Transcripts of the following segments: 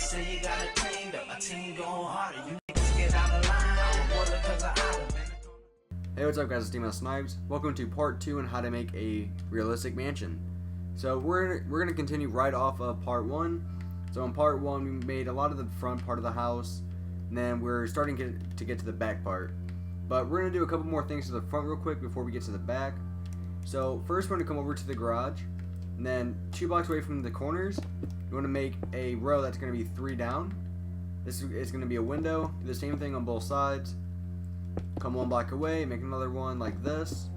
say you got it cleaned up. My team going harder. You niggas get out of line. I'm a baller 'cause I oughta been. Hey, what's up guys, it's SNipEz. Welcome to part 2 on how to make a realistic mansion. So we're going to continue right off of part 1. So in part 1 we made a lot of the front part of the house, and then we're starting to get to the back part. But we're going to do a couple more things to the front real quick before we get to the back. So first we're going to come over to the garage, and then 2 blocks away from the corners, you want to make a row that's going to be 3 down. This is going to be a window. Do the same thing on both sides. Come 1 block away, make another one like this.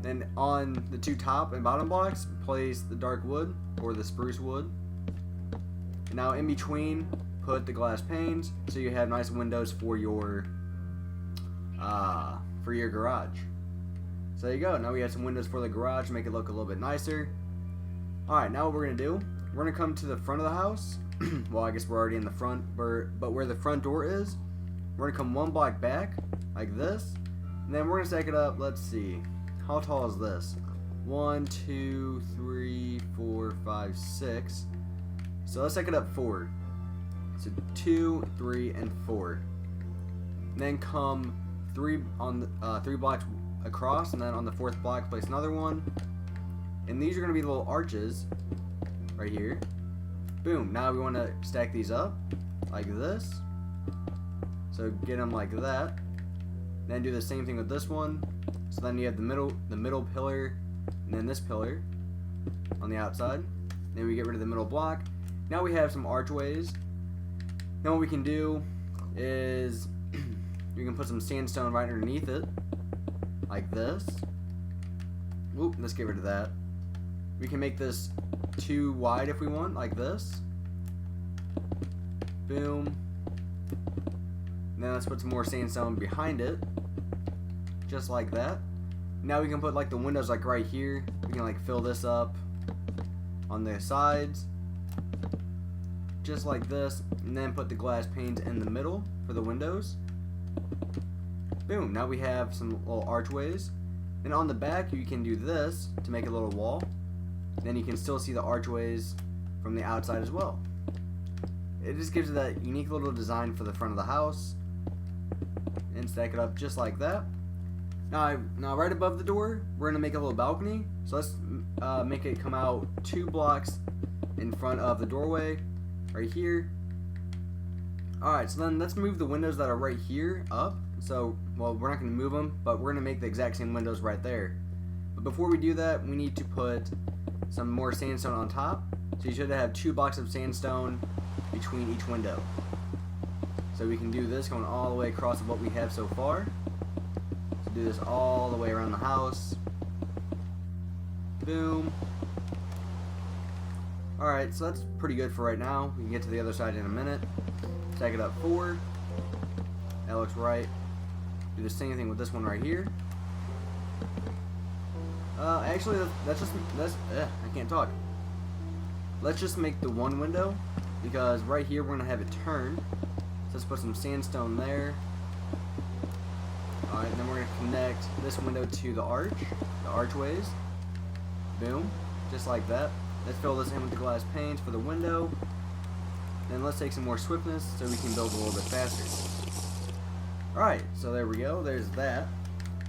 Then on the 2 top and bottom blocks, place the dark wood or the spruce wood. And now in between, put the glass panes so you have nice windows for your garage. So there you go. Now we have some windows for the garage to make it look a little bit nicer. Alright, now what we're going to do, we're going to come to the front of the house. Well, I guess we're already in the front, but where the front door is, we're going to come 1 block back, like this. And then we're going to stack it up, let's see. How tall is this? 1, 2, 3, 4, 5, 6. So let's stack it up 4. So 2, 3, and 4. And then come 3 on the 3 blocks across, and then on the 4th block place another one. And these are going to be little arches right here. Boom. Now we want to stack these up like this. So get them like that. Then do the same thing with this one. So then you have the middle pillar, and then this pillar on the outside. Then we get rid of the middle block. Now we have some archways. Then what we can do is you can put some sandstone right underneath it, like this. Oop, let's get rid of that. We can make this 2 wide if we want, like this. Boom. And then let's put some more sandstone behind it, just like that. Now we can put like the windows like right here. We can like fill this up on the sides, just like this, and then put the glass panes in the middle for the windows. Boom. Now we have some little archways. And on the back you can do this to make a little wall. Then you can still see the archways from the outside as well. It just gives it that unique little design for the front of the house. And stack it up just like that. Now right above the door, we're gonna make a little balcony. So let's make it come out 2 blocks in front of the doorway, right here. Alright, so then let's move the windows that are right here up. So, well, we're not gonna move them, but we're gonna make the exact same windows right there. But before we do that, we need to put some more sandstone on top. So you should have 2 blocks of sandstone between each window. So we can do this going all the way across what we have so far. So do this all the way around the house. Boom. Alright, so that's pretty good for right now. We can get to the other side in a minute. Stack it up 4. That looks right. Do the same thing with this one right here. Actually, I can't talk. Let's just make the 1 window, because right here we're gonna have it turned. So let's put some sandstone there. Alright, and then we're gonna connect this window to the archways. Boom, just like that. Let's fill this in with the glass panes for the window. Then let's take some more swiftness so we can build a little bit faster. Alright, so there we go, there's that.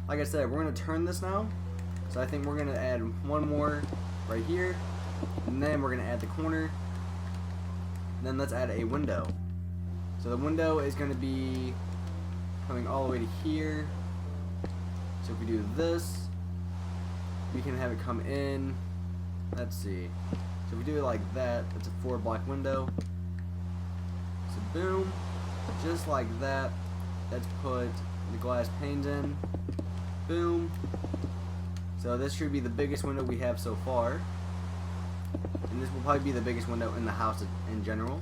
Like I said, we're gonna turn this now. So I think we're going to add 1 more right here, and then we're going to add the corner, and then let's add a window. So the window is going to be coming all the way to here. So if we do this, we can have it come in, let's see, so if we do it like that, it's a 4 block window. So boom, just like that. Let's put the glass panes in, boom. So this should be the biggest window we have so far. And this will probably be the biggest window in the house in general.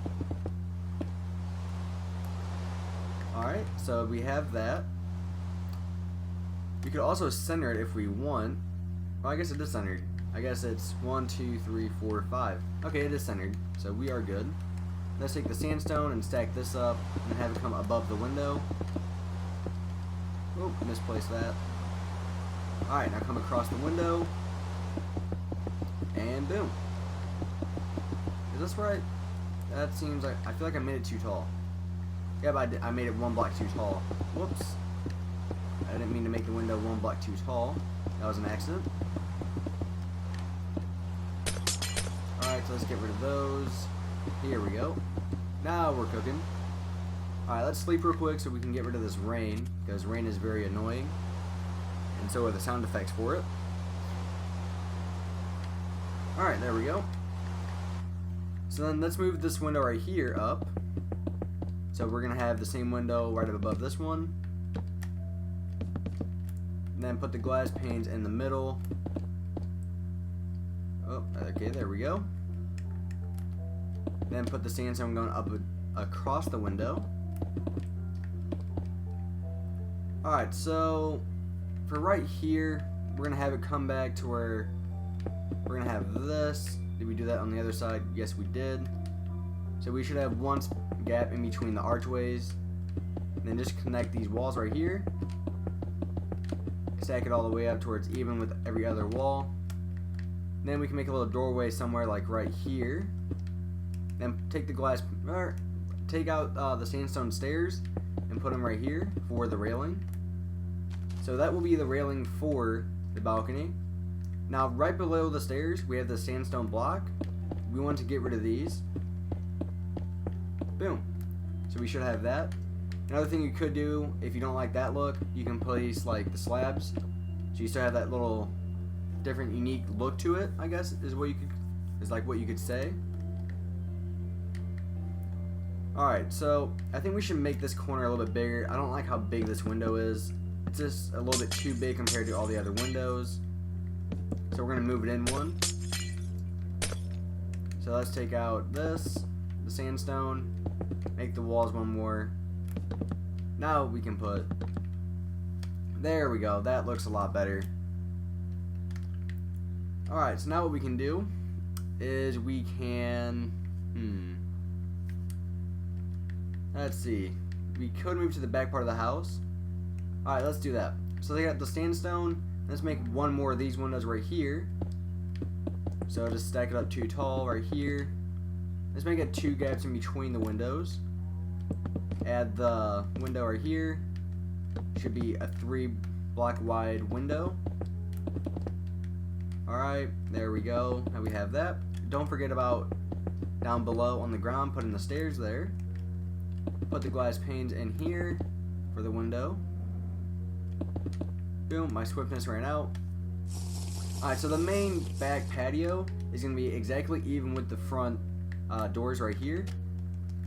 Alright, so we have that. We could also center it if we want. Well, I guess it is centered. I guess it's 1, 2, 3, 4, 5. Okay, it is centered. So we are good. Let's take the sandstone and stack this up and have it come above the window. Oh, misplaced that. Alright, now come across the window. And boom. Is this right? That seems like, I feel like I made it too tall. Yeah, but I made it 1 block too tall. Whoops. I didn't mean to make the window 1 block too tall. That was an accident. Alright, so let's get rid of those. Here we go. Now we're cooking. Alright, let's sleep real quick so we can get rid of this rain, because rain is very annoying. And so are the sound effects for it. Alright, there we go. So then let's move this window right here up. So we're going to have the same window right up above this one. And then put the glass panes in the middle. Oh, okay, there we go. Then put the sandstone going up across the window. Alright, so for right here, we're going to have it come back to where we're going to have this. Did we do that on the other side? Yes, we did. So we should have one gap in between the archways. And then just connect these walls right here. Stack it all the way up to where it's even with every other wall. And then we can make a little doorway somewhere like right here. Then take the glass, or take out the sandstone stairs and put them right here for the railing. So that will be the railing for the balcony. Now right below the stairs we have the sandstone block. We want to get rid of these. Boom. So we should have that. Another thing you could do, if you don't like that look, you can place like the slabs. So you still have that little different unique look to it, I guess is what you could say. Alright, so I think we should make this corner a little bit bigger. I don't like how big this window is. It's just a little bit too big compared to all the other windows. So we're going to move it in one. So let's take out this, the sandstone, make the walls one more. Now we can put, there we go, that looks a lot better. Alright, so now what we can do is we can, let's see, we could move to the back part of the house. Alright, let's do that. So they got the sandstone. Let's make one more of these windows right here. So just stack it up too tall right here. Let's make it 2 gaps in between the windows. Add the window right here. Should be a 3 block wide window. Alright, there we go. Now we have that. Don't forget about down below on the ground, putting the stairs there. Put the glass panes in here for the window. Boom, my swiftness ran out. Alright, so the main back patio is going to be exactly even with the front doors right here.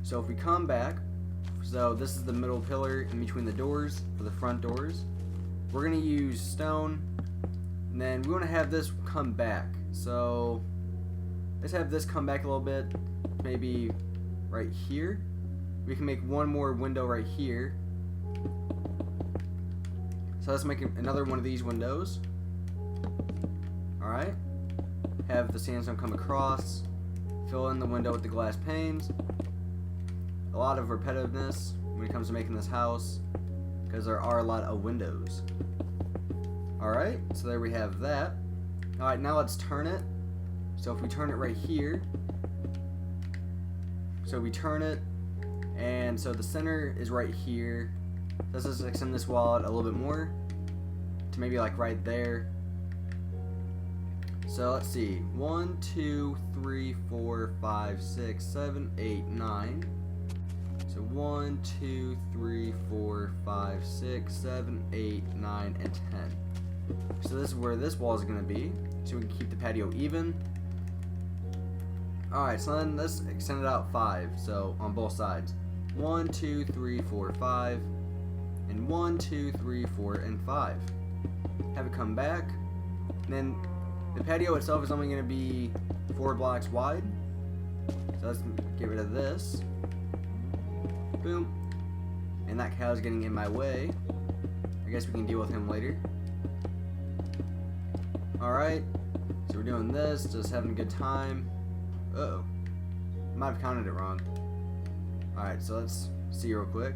So if we come back, so this is the middle pillar in between the doors for the front doors. We're going to use stone, and then we want to have this come back. So let's have this come back a little bit, maybe right here. We can make one more window right here. So let's make another one of these windows. Alright. Have the sandstone come across. Fill in the window with the glass panes. A lot of repetitiveness when it comes to making this house, because there are a lot of windows. Alright, so there we have that. Alright, now let's turn it. So if we turn it right here. So we turn it, and so the center is right here. Let's just extend this wall out a little bit more to maybe like right there. So let's see, 1, 2, 3, 4, 5, 6, 7, 8, 9. So 1, 2, 3, 4, 5, 6, 7, 8, 9, and 10. So this is where this wall is going to be, so we can keep the patio even. Alright, so then let's extend it out 5, so on both sides. 1, 2, 3, 4, 5. And 1, 2, 3, 4, and 5. Have it come back. And then the patio itself is only going to be 4 blocks wide. So let's get rid of this. Boom. And that cow's getting in my way. I guess we can deal with him later. Alright. So we're doing this, just having a good time. Uh-oh. Might have counted it wrong. Alright, so let's see real quick.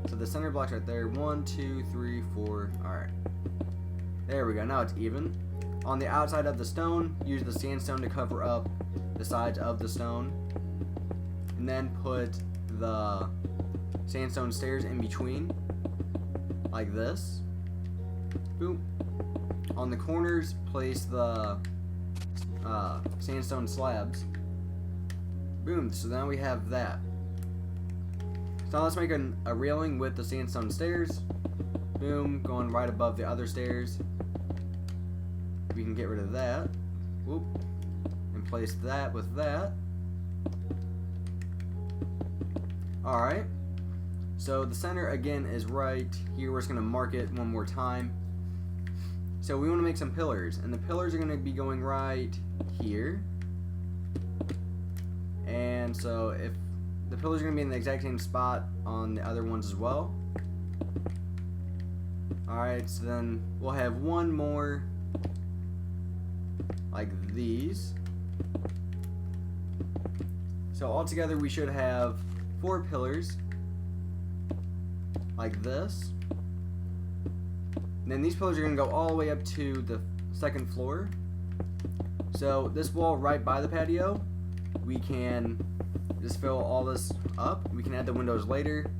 So the center block's right there. 1, 2, 3, 4. Alright. There we go. Now it's even. On the outside of the stone, use the sandstone to cover up the sides of the stone. and then put the sandstone stairs in between, like this. Boom. On the corners, place the sandstone slabs. Boom. So now we have that. So now let's make a railing with the sandstone stairs. Boom. Going right above the other stairs. We can get rid of that. Whoop. And place that with that. Alright. So the center again is right here. We're just going to mark it one more time. So we want to make some pillars. And the pillars are going to be going right here. And so if the pillars are going to be in the exact same spot on the other ones as well. Alright, so then we'll have one more like these. So altogether we should have 4 pillars like this. And then these pillars are going to go all the way up to the second floor. So this wall right by the patio, we can just fill all this up. We can add the windows later,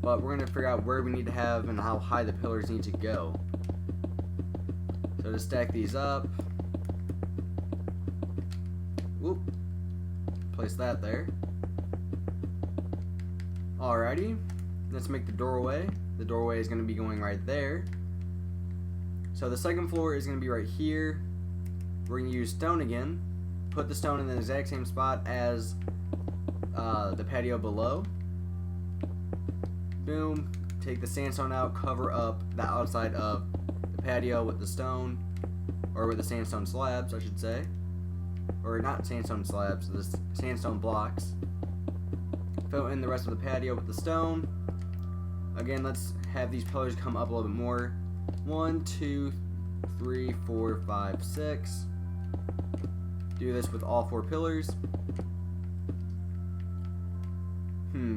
but we're going to figure out where we need to have and how high the pillars need to go. So to stack these up, whoop, place that there. Alrighty, let's make the doorway. The doorway is going to be going right there. So the second floor is going to be right here. We're going to use stone again. Put the stone in the exact same spot as the patio below. Boom. Take the sandstone out, cover up the outside of the patio with the stone, or with the sandstone slabs, I should say. Or not sandstone slabs, the sandstone blocks. Fill in the rest of the patio with the stone. Again, let's have these pillars come up a little bit more. 1, 2, 3, 4, 5, 6. Do this with all 4 pillars.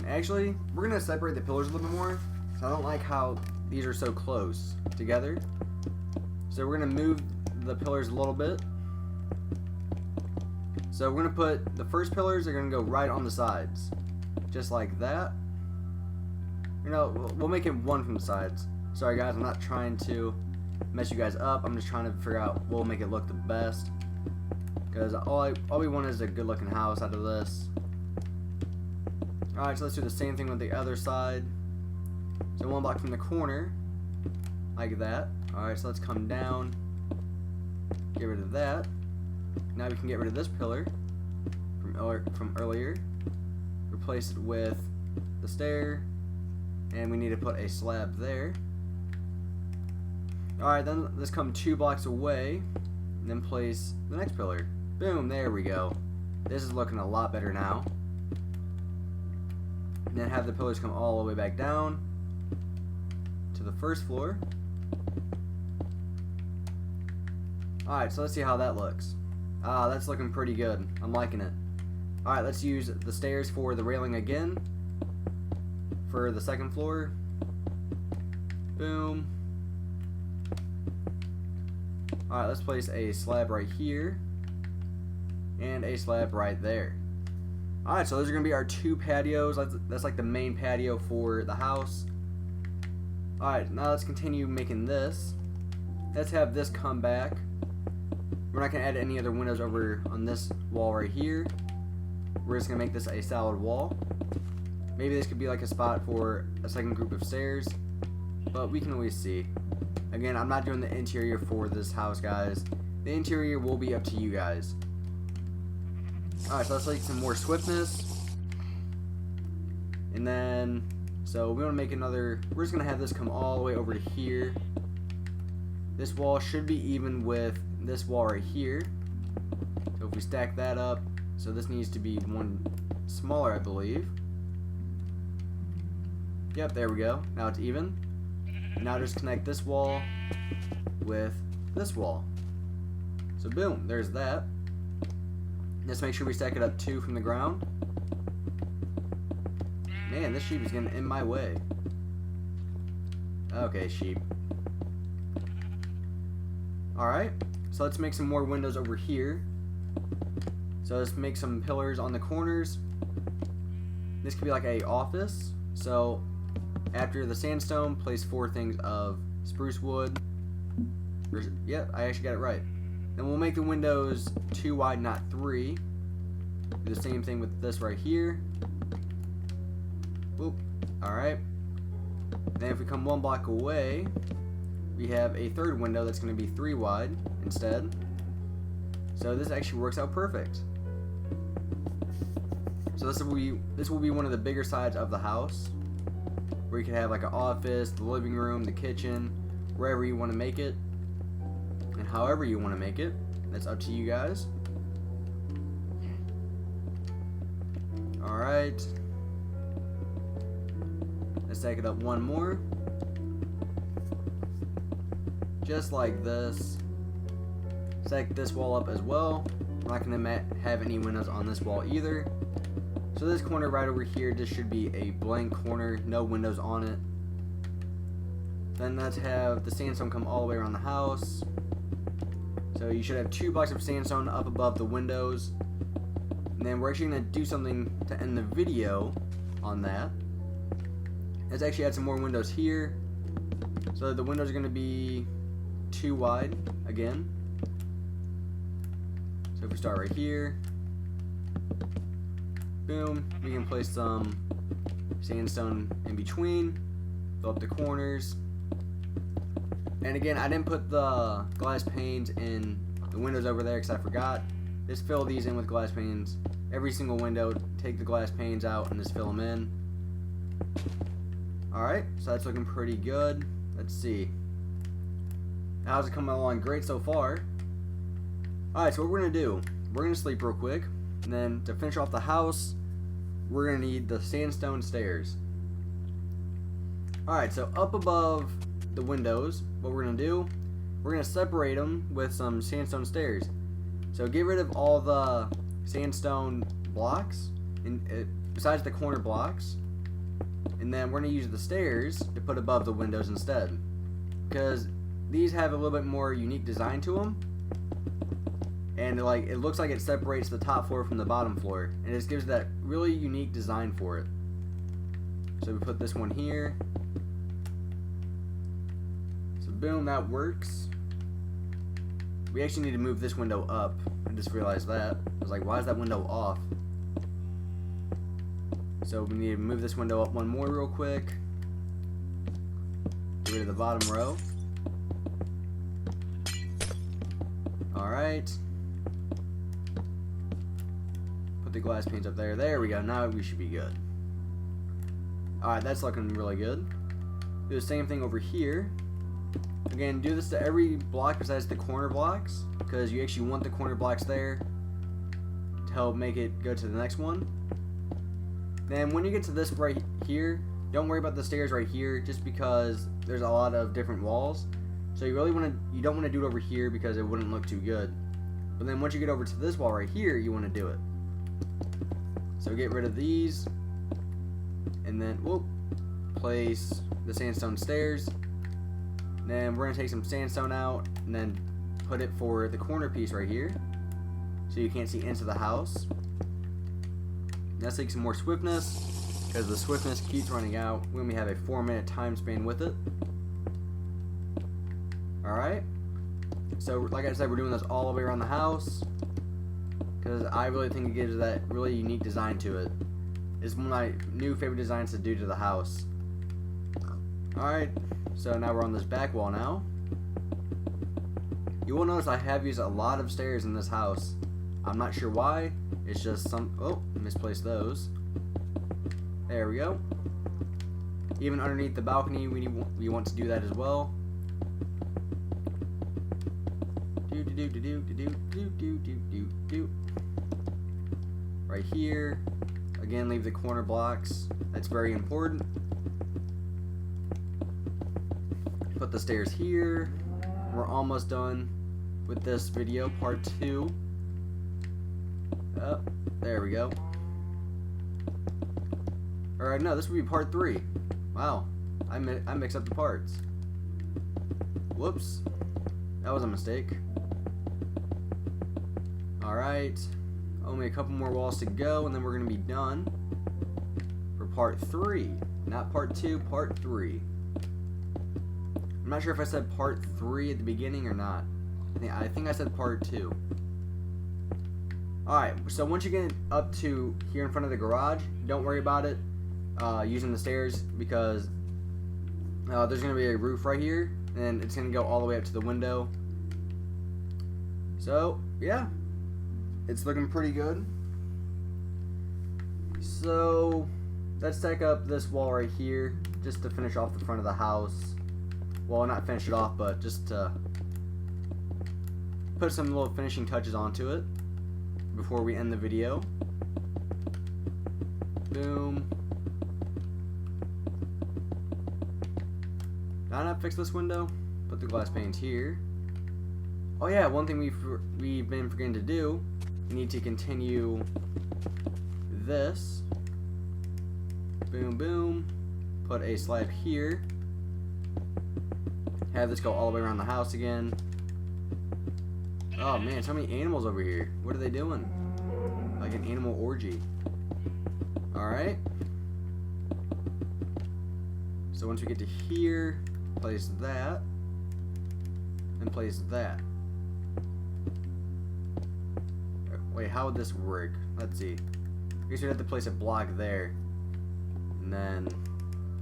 Actually, we're going to separate the pillars a little bit more. So I don't like how these are so close together. So we're going to move the pillars a little bit. So we're going to put the first pillars are going to go right on the sides. Just like that. You know, we'll make it one from the sides. Sorry guys, I'm not trying to mess you guys up. I'm just trying to figure out what will make it look the best. Because all we want is a good looking house out of this. Alright, so let's do the same thing with the other side. So 1 block from the corner. Like that. Alright, so let's come down. Get rid of that. Now we can get rid of this pillar from earlier. Replace it with the stair. And we need to put a slab there. Alright, then let's come 2 blocks away. And then place the next pillar. Boom, there we go. This is looking a lot better now. And then have the pillars come all the way back down to the first floor. Alright, so let's see how that looks. That's looking pretty good. I'm liking it. Alright, let's use the stairs for the railing again. For the second floor. Boom. Alright, let's place a slab right here. And a slab right there. Alright, so those are going to be our 2 patios. That's like the main patio for the house. Alright, now let's continue making this. Let's have this come back. We're not going to add any other windows over on this wall right here. We're just going to make this a solid wall. Maybe this could be like a spot for a second group of stairs. But we can always see. Again, I'm not doing the interior for this house, guys. The interior will be up to you guys. Alright, so let's make some more swiftness. And then, so we want to make another, we're just going to have this come all the way over to here. This wall should be even with this wall right here. So if we stack that up, so this needs to be one smaller, I believe. Yep, there we go. Now it's even. Now just connect this wall with this wall. So boom, there's that. Let's make sure we stack it up 2 from the ground. Man, this sheep is getting in my way. Okay, sheep. Alright, so let's make some more windows over here. So let's make some pillars on the corners. this could be like a office. So after the sandstone, place 4 things of spruce wood. Yeah, I actually got it right. Then we'll make the windows 2 wide, not 3. Do the same thing with this right here. Boop. Alright. Then if we come 1 block away, we have a 3rd window that's going to be 3 wide instead. So this actually works out perfect. So this will be one of the bigger sides of the house, where you can have like an office, the living room, the kitchen, wherever you want to make it, and however you want to make it. That's up to you guys. Alright. Let's stack it up 1 more. Just like this. Stack this wall up as well. We're not going to have any windows on this wall either. So this corner right over here just should be a blank corner, no windows on it. Then let's have the sandstone come all the way around the house. So you should have 2 blocks of sandstone up above the windows. And then we're actually going to do something to end the video on that. Let's actually add some more windows here. So the windows are going to be 2 wide again. So if we start right here, boom, we can place some sandstone in between, fill up the corners. And again, I didn't put the glass panes in the windows over there because I forgot. Just fill these in with glass panes. Every single window, take the glass panes out and just fill them in. Alright, so that's looking pretty good. Let's see. How's it coming along? Great so far. Alright, so what we're going to do, we're going to sleep real quick. And then to finish off the house, we're going to need the sandstone stairs. Alright, so up above the windows, what we're going to do, we're going to separate them with some sandstone stairs. So get rid of all the sandstone blocks, besides the corner blocks. And then we're going to use the stairs to put above the windows instead. Because these have a little bit more unique design to them. And it looks like it separates the top floor from the bottom floor, and it just gives that really unique design for it. So we put this one here. So boom, that works. We actually need to move this window up. I just realized that. I was like, why is that window off? So we need to move this window up 1 more real quick. Get rid of the bottom row. Alright. The glass panes up there. There we go. Now we should be good. Alright, that's looking really good. Do the same thing over here. Again, do this to every block besides the corner blocks, because you actually want the corner blocks there to help make it go to the next one. Then when you get to this right here, don't worry about the stairs right here, just because there's a lot of different walls. So you don't want to do it over here because it wouldn't look too good. But then once you get over to this wall right here, you want to do it. So get rid of these, and then place the sandstone stairs. Then we're going to take some sandstone out and then put it for the corner piece right here, so you can't see into the house. Let's take some more swiftness, because the swiftness keeps running out when we have a 4-minute time span with it. Alright, so like I said, we're doing this all the way around the house, because I really think it gives that really unique design to it. It's one of my new favorite designs to do to the house. Alright, so now we're on this back wall now. You will notice I have used a lot of stairs in this house. I'm not sure why. It's just misplaced those. There we go. Even underneath the balcony, we want to do that as well. Right here. Again, leave the corner blocks. That's very important. Put the stairs here. We're almost done with this video, part 2. Oh, there we go. Alright, no, this would be part 3. Wow, I mixed up the parts. Whoops. That was a mistake. Alright. Only a couple more walls to go, and then we're going to be done. part 3. Not part 2, part 3. I'm not sure if I said part 3 at the beginning or not. I think I said part 2. Alright, so once you get up to here in front of the garage, don't worry about it using the stairs, because there's going to be a roof right here, and it's going to go all the way up to the window. So, yeah, it's looking pretty good. So, let's take up this wall right here, just to finish off the front of the house. Well, not finish it off, but just to put some little finishing touches onto it before we end the video. Boom. Did I not fix this window? Put the glass panes here. Oh yeah, one thing we've been forgetting to do, we need to continue this. Boom, boom. Put a slab here. Have this go all the way around the house again. Oh man, so many animals over here. What are they doing? Like an animal orgy. Alright. So once we get to here, place that. And place that. Wait, how would this work? Let's see. I guess we'd have to place a block there. And then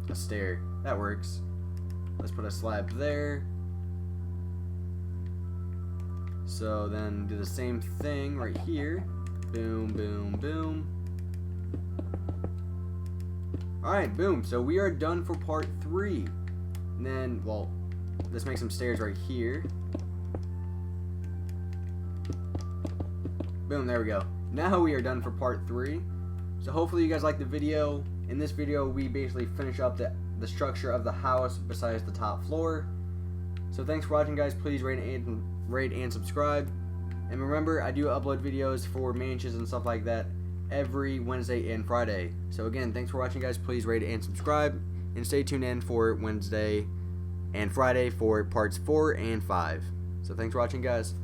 a stair. That works. Let's put a slab there. So then do the same thing right here. Boom, boom, boom. Alright, boom. So we are done for part 3. And then, well, let's make some stairs right here. Boom, there we go. Now we are done for part 3. So hopefully you guys liked the video. In this video, we basically finish up the structure of the house besides the top floor. So thanks for watching, guys. Please rate and subscribe. And remember, I do upload videos for mansions and stuff like that every Wednesday and Friday. So again, thanks for watching, guys. Please rate and subscribe. And stay tuned in for Wednesday and Friday for parts 4 and 5. So thanks for watching, guys.